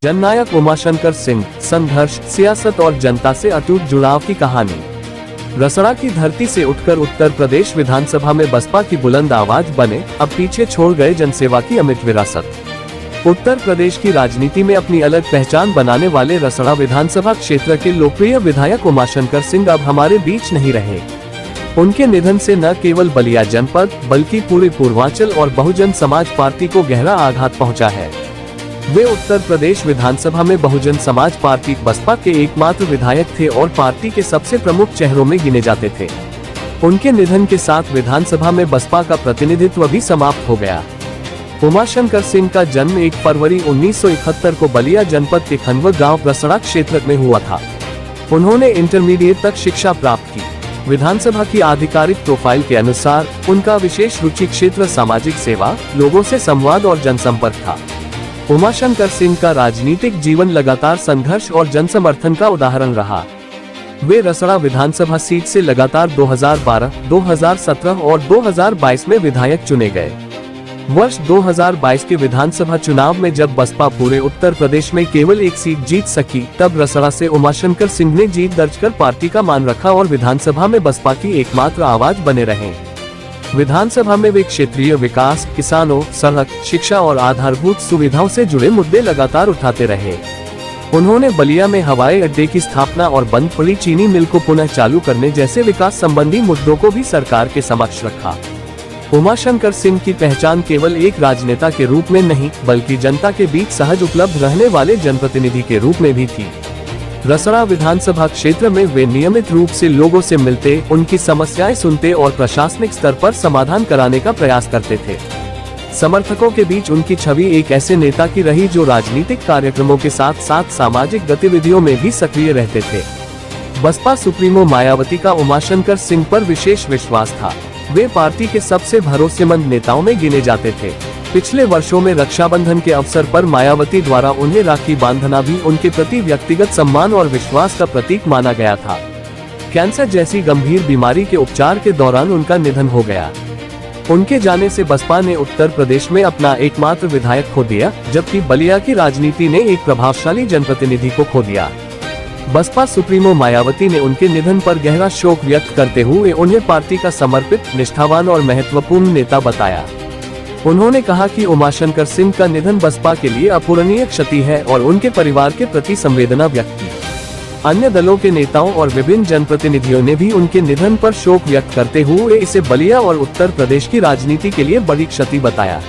जननायक उमाशंकर सिंह, संघर्ष, सियासत और जनता से अटूट जुड़ाव की कहानी। रसड़ा की धरती से उठकर उत्तर प्रदेश विधानसभा में बसपा की बुलंद आवाज बने, अब पीछे छोड़ गए जनसेवा की अमिट विरासत। उत्तर प्रदेश की राजनीति में अपनी अलग पहचान बनाने वाले रसड़ा विधानसभा क्षेत्र के लोकप्रिय विधायक उमाशंकर सिंह अब हमारे बीच नहीं रहे। उनके निधन से न केवल बलिया जनपद बल्कि पूरे पूर्वांचल और बहुजन समाज पार्टी को गहरा आघात पहुंचा है। वे उत्तर प्रदेश विधानसभा में बहुजन समाज पार्टी बसपा के एकमात्र विधायक थे और पार्टी के सबसे प्रमुख चेहरों में गिने जाते थे। उनके निधन के साथ विधानसभा में बसपा का प्रतिनिधित्व भी समाप्त हो गया। उमाशंकर सिंह का जन्म 1 फरवरी 1971 को बलिया जनपद के खनवा गांव रसड़ा क्षेत्र में हुआ था। उन्होंने इंटरमीडिएट तक शिक्षा प्राप्त की। विधानसभा की आधिकारिक प्रोफाइल के अनुसार उनका विशेष रुचि क्षेत्र सामाजिक सेवा, लोगों से संवाद और जनसंपर्क था। उमाशंकर सिंह का राजनीतिक जीवन लगातार संघर्ष और जनसमर्थन का उदाहरण रहा। वे रसड़ा विधानसभा सीट से लगातार 2012, 2017 और 2022 में विधायक चुने गए। वर्ष 2022 के विधानसभा चुनाव में जब बसपा पूरे उत्तर प्रदेश में केवल एक सीट जीत सकी, तब रसड़ा से उमाशंकर सिंह ने जीत दर्ज कर पार्टी का मान रखा और विधानसभा में बसपा की एकमात्र आवाज बने रहे। विधानसभा में वे क्षेत्रीय विकास, किसानों, सड़क, शिक्षा और आधारभूत सुविधाओं से जुड़े मुद्दे लगातार उठाते रहे। उन्होंने बलिया में हवाई अड्डे की स्थापना और बंद पड़ी चीनी मिल को पुनः चालू करने जैसे विकास संबंधी मुद्दों को भी सरकार के समक्ष रखा। उमाशंकर सिंह की पहचान केवल एक राजनेता के रूप में नहीं, बल्कि जनता के बीच सहज उपलब्ध रहने वाले जनप्रतिनिधि के रूप में भी थी। रसड़ा विधानसभा क्षेत्र में वे नियमित रूप से लोगों से मिलते, उनकी समस्याएं सुनते और प्रशासनिक स्तर पर समाधान कराने का प्रयास करते थे। समर्थकों के बीच उनकी छवि एक ऐसे नेता की रही जो राजनीतिक कार्यक्रमों के साथ साथ सामाजिक गतिविधियों में भी सक्रिय रहते थे। बसपा सुप्रीमो मायावती का उमाशंकर सिंह पर विशेष विश्वास था। वे पार्टी के सबसे भरोसेमंद नेताओं में गिने जाते थे। पिछले वर्षों में रक्षाबंधन के अवसर पर मायावती द्वारा उन्हें राखी बांधना भी उनके प्रति व्यक्तिगत सम्मान और विश्वास का प्रतीक माना गया था। कैंसर जैसी गंभीर बीमारी के उपचार के दौरान उनका निधन हो गया। उनके जाने से बसपा ने उत्तर प्रदेश में अपना एकमात्र विधायक खो दिया, जबकि बलिया की राजनीति ने एक प्रभावशाली जनप्रतिनिधि को खो दिया। बसपा सुप्रीमो मायावती ने उनके निधन पर गहरा शोक व्यक्त करते हुए उन्हें पार्टी का समर्पित, निष्ठावान और महत्वपूर्ण नेता बताया। उन्होंने कहा कि उमाशंकर सिंह का निधन बसपा के लिए अपूरणीय क्षति है और उनके परिवार के प्रति संवेदना व्यक्त की। अन्य दलों के नेताओं और विभिन्न जनप्रतिनिधियों ने भी उनके निधन पर शोक व्यक्त करते हुए इसे बलिया और उत्तर प्रदेश की राजनीति के लिए बड़ी क्षति बताया।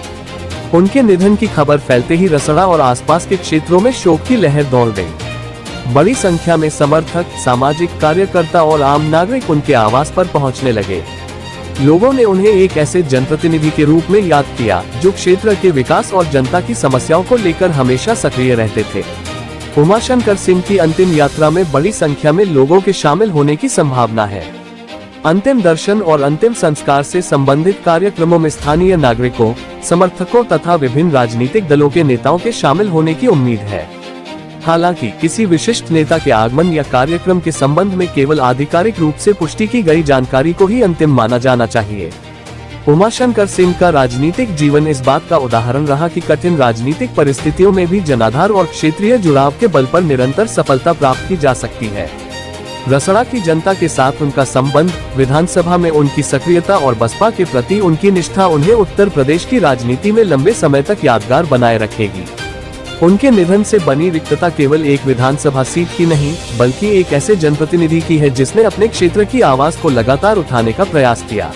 उनके निधन की खबर फैलते ही रसड़ा और आसपास के क्षेत्रों में शोक की लहर दौड़ गई। बड़ी संख्या में समर्थक, सामाजिक कार्यकर्ता और आम नागरिक उनके आवास पर पहुंचने लगे। लोगों ने उन्हें एक ऐसे जनप्रतिनिधि के रूप में याद किया जो क्षेत्र के विकास और जनता की समस्याओं को लेकर हमेशा सक्रिय रहते थे। उमाशंकर सिंह की अंतिम यात्रा में बड़ी संख्या में लोगों के शामिल होने की संभावना है। अंतिम दर्शन और अंतिम संस्कार से संबंधित कार्यक्रमों में स्थानीय नागरिकों, समर्थकों तथा विभिन्न राजनीतिक दलों के नेताओं के शामिल होने की उम्मीद है। हालांकि किसी विशिष्ट नेता के आगमन या कार्यक्रम के संबंध में केवल आधिकारिक रूप से पुष्टि की गई जानकारी को ही अंतिम माना जाना चाहिए। उमाशंकर सिंह का राजनीतिक जीवन इस बात का उदाहरण रहा कि कठिन राजनीतिक परिस्थितियों में भी जनाधार और क्षेत्रीय जुड़ाव के बल पर निरंतर सफलता प्राप्त की जा सकती है। रसड़ा की जनता के साथ उनका संबंध, विधानसभा में उनकी सक्रियता और बसपा के प्रति उनकी निष्ठा उन्हें उत्तर प्रदेश की राजनीति में लंबे समय तक यादगार बनाए रखेगी। उनके निधन से बनी रिक्तता केवल एक विधानसभा सीट की नहीं, बल्कि एक ऐसे जनप्रतिनिधि की है जिसने अपने क्षेत्र की आवाज को लगातार उठाने का प्रयास किया।